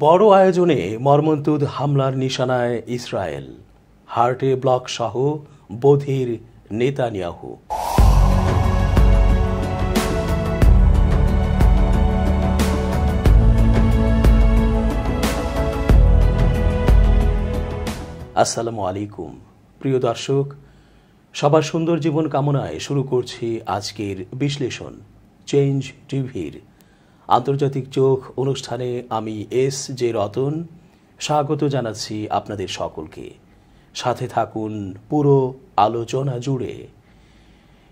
বড় আয়োজনে মর্মন্তুদ হামলার নিশানায় ইসরায়েল, হার্টে ব্লক সহ বধির নেতানিয়াহু। আসসালামু আলাইকুম প্রিয় দর্শক, সবার সুন্দর জীবন কামনায় শুরু করছি আজকের বিশ্লেষণ চেঞ্জ টিভির আন্তর্জাতিক চোখ অনুষ্ঠানে। আমি এস জে রতন স্বাগত জানাচ্ছি আপনাদের সকলকে। সাথে থাকুন পুরো আলোচনা জুড়ে।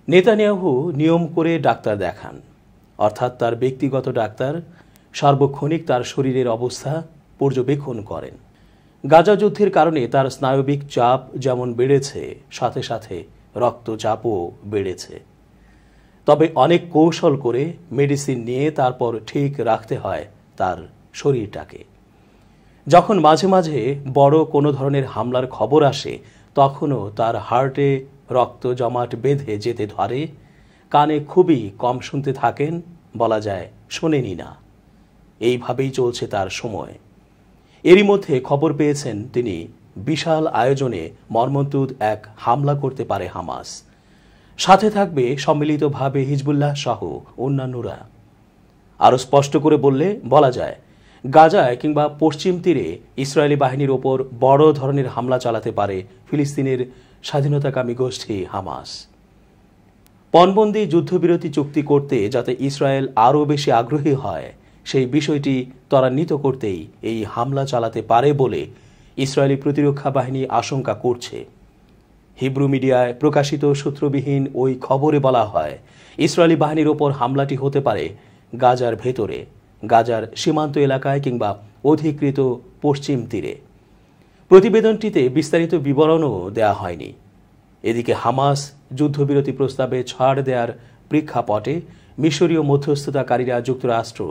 নেতানিয়াহু নিয়ম করে ডাক্তার দেখান, অর্থাৎ তার ব্যক্তিগত ডাক্তার সার্বক্ষণিক তার শরীরের অবস্থা পর্যবেক্ষণ করেন। গাজা যুদ্ধের কারণে তার স্নায়বিক চাপ যেমন বেড়েছে, সাথে সাথে রক্তচাপও বেড়েছে। তবে অনেক কৌশল করে মেডিসিন নিয়ে তারপর ঠিক রাখতে হয় তার শরীরটাকে। যখন মাঝে মাঝে বড় কোনো ধরনের হামলার খবর আসে, তখনও তার হার্টে রক্ত জমাট বেঁধে যেতে ধরে। কানে খুবই কম শুনতে থাকেন, বলা যায় শোনেনি না। এইভাবেই চলছে তার সময়। এরই মধ্যে খবর পেয়েছেন তিনি বিশাল আয়োজনে মর্মন্তুদ এক হামলা করতে পারে হামাস। সাথে থাকবে সম্মিলিতভাবে হিজবুল্লাহ সহ অন্যান্যরা। আরও স্পষ্ট করে বলা যায়, গাজায় কিংবা পশ্চিম তীরে ইসরায়েলি বাহিনীর ওপর বড় ধরনের হামলা চালাতে পারে ফিলিস্তিনের স্বাধীনতাকামী গোষ্ঠী হামাস। পণবন্দি যুদ্ধবিরতি চুক্তি করতে যাতে ইসরায়েল আরও বেশি আগ্রহী হয়, সেই বিষয়টি ত্বরান্বিত করতেই এই হামলা চালাতে পারে বলে ইসরায়েলি প্রতিরক্ষা বাহিনী আশঙ্কা করছে। হিব্রু মিডিয়ায় প্রকাশিত সূত্রবিহীন ওই খবরে বলা হয়, ইসরায়েলি বাহিনীর ওপর হামলাটি হতে পারে গাজার ভেতরে, গাজার সীমান্ত এলাকায় কিংবা অধিকৃত পশ্চিম তীরে। প্রতিবেদনটিতে বিস্তারিত বিবরণও দেয়া হয়নি। এদিকে হামাস যুদ্ধবিরতি প্রস্তাবে ছাড় দেওয়ার প্রেক্ষাপটে মিশরীয় মধ্যস্থতাকারীরা যুক্তরাষ্ট্র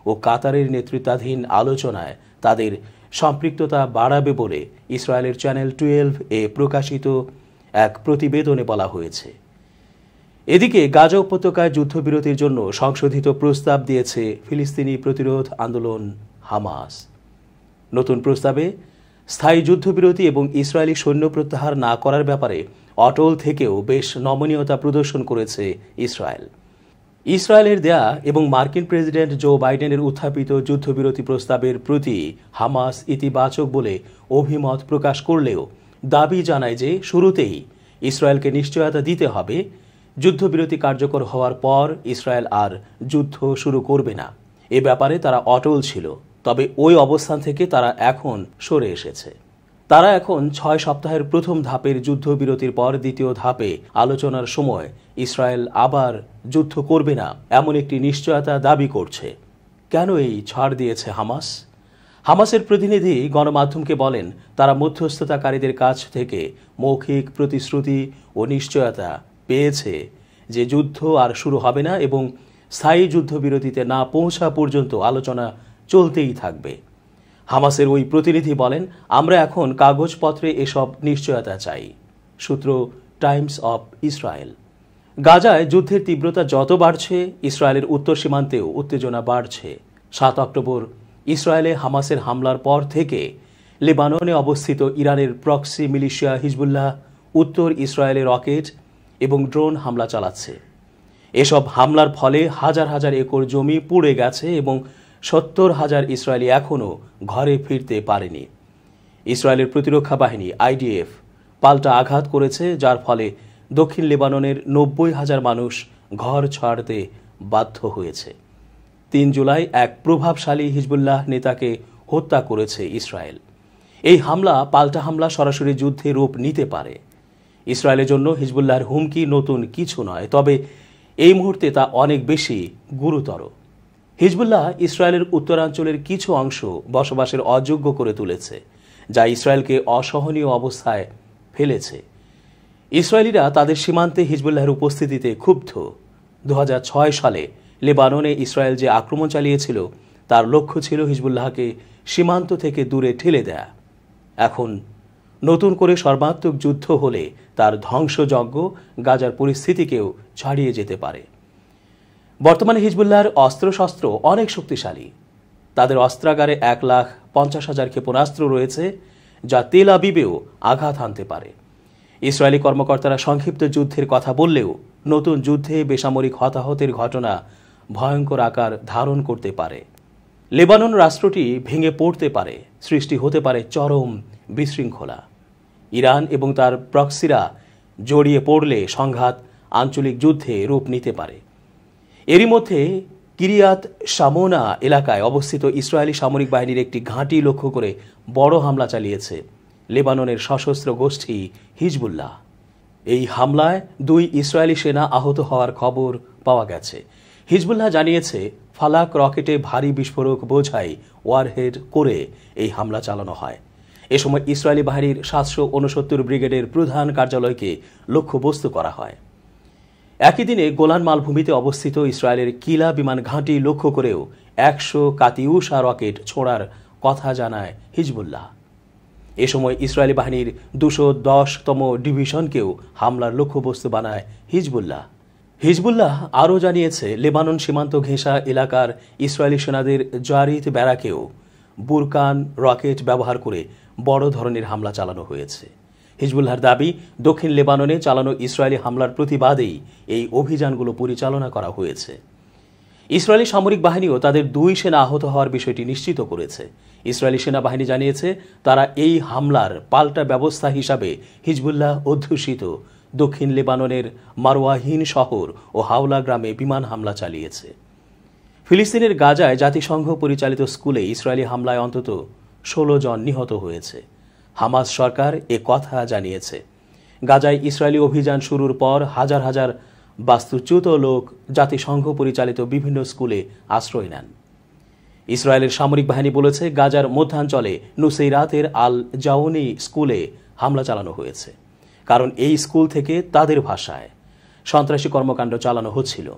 ও কাতারের নেতৃত্বাধীন আলোচনায় তাদের সম্পৃক্ততা বাড়াবে বলে ইসরায়েলের চ্যানেল 12-এ প্রকাশিত এক প্রতিবেদনে বলা হয়েছে। এদিকে গাজা উপত্যকায় যুদ্ধবিরতির জন্য সংশোধিত প্রস্তাব দিয়েছে ফিলিস্তিনি প্রতিরোধ আন্দোলন হামাস। নতুন প্রস্তাবে স্থায়ী যুদ্ধবিরতি এবং ইসরায়েলি সৈন্য প্রত্যাহার না করার ব্যাপারে অটল থেকেও বেশ নমনীয়তা প্রদর্শন করেছে ইসরায়েল। ইসরায়েলের দেয়া এবং মার্কিন প্রেসিডেন্ট জো বাইডেনের উত্থাপিত যুদ্ধবিরতি প্রস্তাবের প্রতি হামাস ইতিবাচক বলে অভিমত প্রকাশ করলেও দাবি জানায় যে শুরুতেই ইসরায়েলকে নিশ্চয়তা দিতে হবে, যুদ্ধবিরতি কার্যকর হওয়ার পর ইসরায়েল আর যুদ্ধ শুরু করবে না। এ ব্যাপারে তারা অটল ছিল, তবে ওই অবস্থান থেকে তারা এখন সরে এসেছে। তারা এখন 6 সপ্তাহের প্রথম ধাপের যুদ্ধবিরতির পর দ্বিতীয় ধাপে আলোচনার সময় ইসরায়েল আবার যুদ্ধ করবে না এমন একটি নিশ্চয়তা দাবি করছে। কেন এই ছাড় দিয়েছে হামাস? হামাসের প্রতিনিধি গণমাধ্যমকে বলেন, তারা মধ্যস্থতাকারীদের কাছ থেকে মৌখিক প্রতিশ্রুতি ও নিশ্চয়তা পেয়েছে যে যুদ্ধ আর শুরু হবে না এবং স্থায়ী যুদ্ধবিরতিতে না পৌঁছা পর্যন্ত আলোচনা চলতেই থাকবে। হামাসের ওই প্রতিনিধি বলেন, আমরা এখন কাগজপত্রে এসব নিশ্চয়তা চাই। সূত্র টাইমস অব ইসরায়েল। গাজায় যুদ্ধের তীব্রতা যত বাড়ছে, ইসরায়েলের উত্তর সীমান্তেও উত্তেজনা বাড়ছে। 7 অক্টোবর ইসরায়েলে হামাসের হামলার পর থেকে লেবাননে অবস্থিত ইরানের প্রক্সি মিলিশিয়া হিজবুল্লাহ উত্তর ইসরায়েলে রকেট এবং ড্রোন হামলা চালাচ্ছে। এসব হামলার ফলে হাজার হাজার একর জমি পুড়ে গেছে এবং 70,000 ইসরায়েলি এখনও ঘরে ফিরতে পারেনি। ইসরায়েলের প্রতিরক্ষা বাহিনী IDF পাল্টা আঘাত করেছে, যার ফলে দক্ষিণ লেবাননের 90,000 মানুষ ঘর ছাড়তে বাধ্য হয়েছে। 3 জুলাই এক প্রভাবশালী হিজবুল্লাহ নেতাকে হত্যা করেছে ইসরায়েল। এই হামলা পাল্টা হামলা সরাসরি যুদ্ধে রূপ নিতে পারে। ইসরায়েলের জন্য হিজবুল্লাহর হুমকি নতুন কিছু নয়, তবে এই মুহূর্তে তা অনেক বেশি গুরুতর। হিজবুল্লাহ ইসরায়েলের উত্তরাঞ্চলের কিছু অংশ বসবাসের অযোগ্য করে তুলেছে, যা ইসরায়েলকে অসহনীয় অবস্থায় ফেলেছে। ইসরায়েলিরা তাদের সীমান্তে হিজবুল্লাহের উপস্থিতিতে ক্ষুব্ধ। 2006 সালে লেবাননে ইসরায়েল যে আক্রমণ চালিয়েছিল, তার লক্ষ্য ছিল হিজবুল্লাহকে সীমান্ত থেকে দূরে ঠেলে দেয়া। এখন নতুন করে সর্বাত্মক যুদ্ধ হলে তার ধ্বংসযজ্ঞ গাজার পরিস্থিতিকেও ছাড়িয়ে যেতে পারে। বর্তমানে হিজবুল্লাহর অস্ত্রশস্ত্র অনেক শক্তিশালী। তাদের অস্ত্রাগারে 1,50,000 ক্ষেপণাস্ত্র রয়েছে, যা তেল আবিবেও আঘাত হানতে পারে। ইসরায়েলি কর্মকর্তারা সংক্ষিপ্ত যুদ্ধের কথা বললেও নতুন যুদ্ধে বেসামরিক হতাহতের ঘটনা ভয়ঙ্কর আকার ধারণ করতে পারে। লেবানন রাষ্ট্রটি ভেঙে পড়তে পারে, সৃষ্টি হতে পারে চরম বিশৃঙ্খলা। ইরান এবং তার প্রক্সিরা জড়িয়ে পড়লে সংঘাত আঞ্চলিক যুদ্ধে রূপ নিতে পারে। এরই মধ্যে কিরিয়াত শামোনা এলাকায় অবস্থিত ইসরায়েলি সামরিক বাহিনীর একটি ঘাঁটি লক্ষ্য করে বড় হামলা চালিয়েছে লেবাননের সশস্ত্র গোষ্ঠী হিজবুল্লাহ। এই হামলায় 2 ইসরায়েলি সেনা আহত হওয়ার খবর পাওয়া গেছে। হিজবুল্লাহ জানিয়েছে ফালাক রকেটে ভারী বিস্ফোরক বোঝাই ওয়ারহেড করে এই হামলা চালানো হয়। এ সময় ইসরায়েলি বাহিনীর 769 ব্রিগেডের প্রধান কার্যালয়কে লক্ষ্যবস্তু করা হয়। একই দিনে গোলান মালভূমিতে অবস্থিত ইসরায়েলের কিলা বিমান ঘাঁটি লক্ষ্য করেও 100 কাতিউশা রকেট ছোড়ার কথা জানায় হিজবুল্লাহ। এ সময় ইসরায়েলি বাহিনীর 210তম ডিভিশনকেও হামলার লক্ষ্যবস্তু বানায় হিজবুল্লাহ। হিজবুল্লাহ আরও জানিয়েছে লেবানন সীমান্ত ঘেঁষা এলাকার ইসরায়েলি সেনাদের জারিত ব্যারাকেও বুরকান রকেট ব্যবহার করে বড় ধরনের হামলা চালানো হয়েছে। হিজবুল্লাহর দাবি, দক্ষিণ লেবাননে চালানো ইসরায়েলি হামলার প্রতিবাদেই এই অভিযানগুলো পরিচালনা করা হয়েছে। ইসরায়েলি সামরিক বাহিনীও তাদের 2 সেনা আহত হওয়ার বিষয়টি নিশ্চিত করেছে। ইসরায়েলি সেনাবাহিনী জানিয়েছে তারা এই হামলার পাল্টা ব্যবস্থা হিসাবে হিজবুল্লাহ অধ্যুষিত দক্ষিণ লেবাননের মারওয়াহিন শহর ও হাওলা গ্রামে বিমান হামলা চালিয়েছে। ফিলিস্তিনের গাজায় জাতিসংঘ পরিচালিত স্কুলে ইসরায়েলি হামলায় অন্তত 16 জন নিহত হয়েছে। হামাস সরকার এ কথা জানিয়েছে। গাজায় ইসরায়েলি অভিযান শুরুর পর হাজার হাজার বাস্তুচ্যুত লোক জাতিসংঘ পরিচালিত বিভিন্ন স্কুলে আশ্রয় নেন। ইসরায়েলের সামরিক বাহিনী বলেছে গাজার মধ্যাঞ্চলে নুসেইরাতের আল জাওনি স্কুলে হামলা চালানো হয়েছে, কারণ এই স্কুল থেকে তাদের ভাষায় সন্ত্রাসী কর্মকাণ্ড চালানো হচ্ছিল।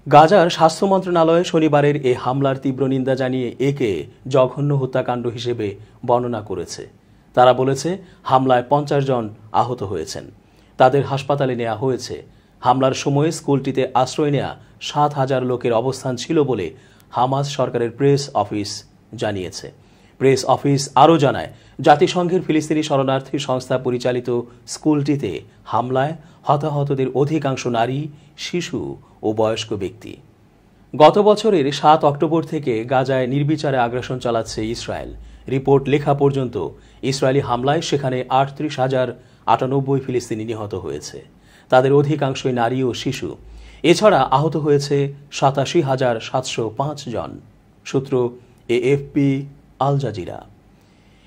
গাজার স্বাস্থ্য মন্ত্রণালয় শনিবারের এ হামলার তীব্র নিন্দা জানিয়ে একে জঘন্য হত্যাকাণ্ড হিসেবে বর্ণনা করেছে। তারা বলেছে হামলায় 50 জন আহত হয়েছেন, তাদের হাসপাতালে নেওয়া হয়েছে। হামলার সময় স্কুলটিতে আশ্রয় নেওয়া 7,000 লোকের অবস্থান ছিল বলে হামাস সরকারের প্রেস অফিস জানিয়েছে। প্রেস অফিস আরও জানায়, জাতিসংঘের ফিলিস্তিনি শরণার্থী সংস্থা পরিচালিত স্কুলটিতে হামলায় হতাহতদের অধিকাংশ নারী, শিশু ও বয়স্ক ব্যক্তি। গত বছরের 7 অক্টোবর থেকে গাজায় নির্বিচারে আগ্রাসন চালাচ্ছে ইসরায়েল। রিপোর্ট লেখা পর্যন্ত ইসরায়েলি হামলায় সেখানে 38,098 ফিলিস্তিনি নিহত হয়েছে। তাদের অধিকাংশই নারী ও শিশু। এছাড়া আহত হয়েছে 87,705 জন। সূত্র এএফপি, আল জাজিরা।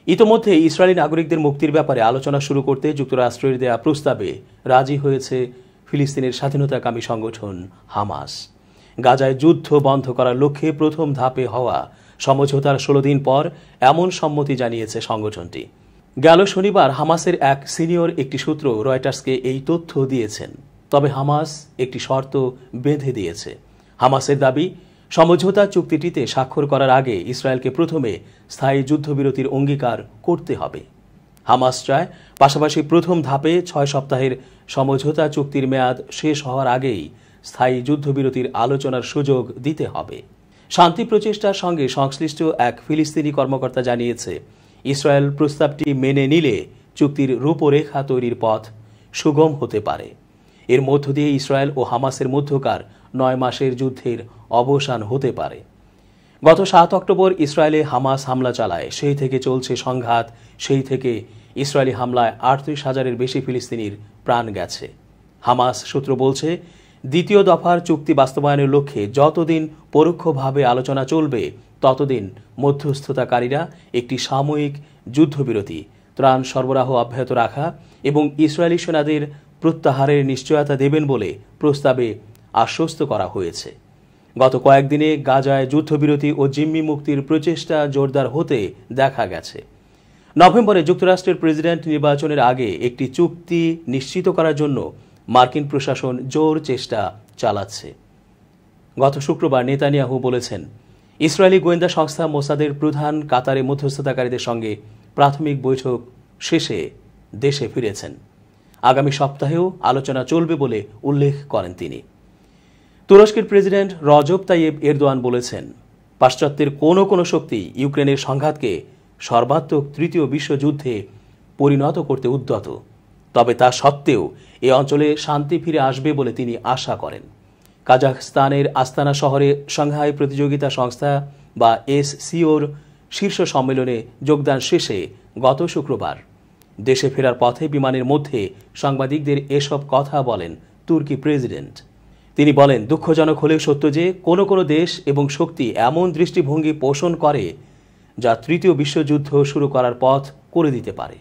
ইতোমধ্যে ইসরায়েলি নাগরিকদের মুক্তির ব্যাপারে আলোচনা শুরু করতে যুক্তরাষ্ট্রের দেয়া প্রস্তাবে রাজি হয়েছে ফিলিস্তিনের স্বাধীনতাকামী সংগঠন হামাস। গাজায় যুদ্ধ বন্ধ করার লক্ষ্যে প্রথম ধাপে হওয়া সমঝোতার 16 দিন পর এমন সম্মতি জানিয়েছে সংগঠনটি। গেল শনিবার হামাসের এক সিনিয়র একটি সূত্র রয়টার্সকে এই তথ্য দিয়েছেন। তবে হামাস একটি শর্ত বেঁধে দিয়েছে। হামাসের দাবি, সমঝোতা চুক্তিটিতে স্বাক্ষর করার আগে ইসরায়েলকে প্রথমে স্থায়ী যুদ্ধবিরতির অঙ্গীকার করতে হবে। হামাস চায় পাশাপাশি প্রথম ধাপে 6 সপ্তাহের সমঝোতা চুক্তির মেয়াদ শেষ হওয়ার আগেই স্থায়ী যুদ্ধবিরতির আলোচনার সুযোগ দিতে হবে। শান্তি প্রচেষ্টার সঙ্গে সংশ্লিষ্ট এক ফিলিস্তিনি কর্মকর্তা জানিয়েছে, ইসরায়েল প্রস্তাবটি মেনে নিলে চুক্তির রূপরেখা তৈরির পথ সুগম হতে পারে। এর মধ্য দিয়ে ইসরায়েল ও হামাসের মধ্যকার 9 মাসের যুদ্ধের অবসান হতে পারে। গত 7 অক্টোবর ইসরায়েলে হামাস হামলা চালায়, সেই থেকে চলছে সংঘাত। সেই থেকে ইসরায়েলি হামলায় 38,000-এর বেশি ফিলিস্তিনির প্রাণ গেছে। হামাস সূত্র বলছে, দ্বিতীয় দফার চুক্তি বাস্তবায়নের লক্ষ্যে যতদিন পরোক্ষভাবে আলোচনা চলবে ততদিন মধ্যস্থতাকারীরা একটি সাময়িক যুদ্ধবিরতি, ত্রাণ সরবরাহ অব্যাহত রাখা এবং ইসরায়েলি সেনাদের প্রত্যাহারের নিশ্চয়তা দেবেন বলে প্রস্তাবে আশ্বস্ত করা হয়েছে। গত কয়েকদিনে গাজায় যুদ্ধবিরতি ও জিম্মি মুক্তির প্রচেষ্টা জোরদার হতে দেখা গেছে। নভেম্বরে যুক্তরাষ্ট্রের প্রেসিডেন্ট নির্বাচনের আগে একটি চুক্তি নিশ্চিত করার জন্য মার্কিন প্রশাসন জোর চেষ্টা চালাচ্ছে। গত শুক্রবার নেতানিয়াহু বলেছেন, ইসরায়েলি গোয়েন্দা সংস্থা মোসাদের প্রধান কাতারে মধ্যস্থতাকারীদের সঙ্গে প্রাথমিক বৈঠক শেষে দেশে ফিরেছেন। আগামী সপ্তাহেও আলোচনা চলবে বলে উল্লেখ করেন তিনি। তুরস্কের প্রেসিডেন্ট রজব তাইয়েব এরদোয়ান বলেছেন, পাশ্চাত্যের কোনো কোনো শক্তি ইউক্রেনের সংঘাতকে সর্বাত্মক তৃতীয় বিশ্বযুদ্ধে পরিণত করতে উদ্যত। তবে তা সত্ত্বেও এ অঞ্চলে শান্তি ফিরে আসবে বলে তিনি আশা করেন। কাজাখস্তানের আস্তানা শহরে সাংহাই প্রতিযোগিতা সংস্থা বা এসসিওর শীর্ষ সম্মেলনে যোগদান শেষে গত শুক্রবার দেশে ফেরার পথে বিমানের মধ্যে সাংবাদিকদের এসব কথা বলেন তুর্কি প্রেসিডেন্ট। তিনি বলেন, দুঃখজনক হলেও সত্য যে কোনো কোনো দেশ এবং শক্তি এমন দৃষ্টিভঙ্গি পোষণ করে যা তৃতীয় বিশ্বযুদ্ধ শুরু করার পথ করে দিতে পারে।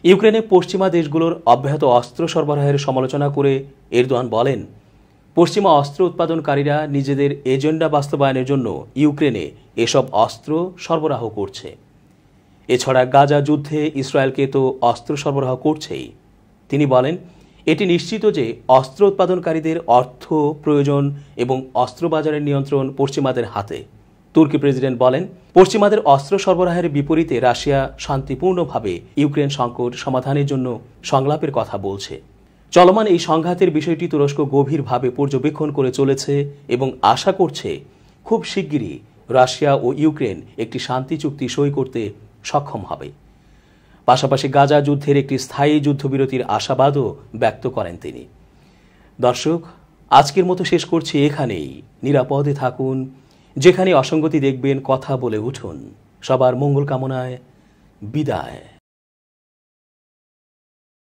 ইউক্রেনে পশ্চিমা দেশগুলোর অব্যাহত অস্ত্র সরবরাহের সমালোচনা করে এরদোয়ান বলেন, পশ্চিমা অস্ত্র উৎপাদনকারীরা নিজেদের এজেন্ডা বাস্তবায়নের জন্য ইউক্রেনে এসব অস্ত্র সরবরাহ করছে। এছাড়া গাজা যুদ্ধে ইসরায়েলকে তো অস্ত্র সরবরাহ করছেই। তিনি বলেন, এটি নিশ্চিত যে অস্ত্র উৎপাদনকারীদের অর্থ প্রয়োজন এবং অস্ত্র বাজারের নিয়ন্ত্রণ পশ্চিমাদের হাতে। তুর্কি প্রেসিডেন্ট বলেন, পশ্চিমাদের অস্ত্র সরবরাহের বিপরীতে রাশিয়া শান্তিপূর্ণভাবে ইউক্রেন সংকট সমাধানের জন্য সংলাপের কথা বলছে। চলমান এই সংঘাতের বিষয়টি তুরস্ক গভীরভাবে পর্যবেক্ষণ করে চলেছে এবং আশা করছে খুব শিগগিরই রাশিয়া ও ইউক্রেন একটি শান্তি চুক্তি সই করতে সক্ষম হবে। পাশাপাশি গাজা যুদ্ধের একটি স্থায়ী যুদ্ধবিরতির আশাবাদও ব্যক্ত করেন তিনি। দর্শক, আজকের মতো শেষ করছি এখানেই। নিরাপদে থাকুন, যেখানে অসঙ্গতি দেখবেন কথা বলে উঠুন। সবার মঙ্গল কামনায় বিদায়।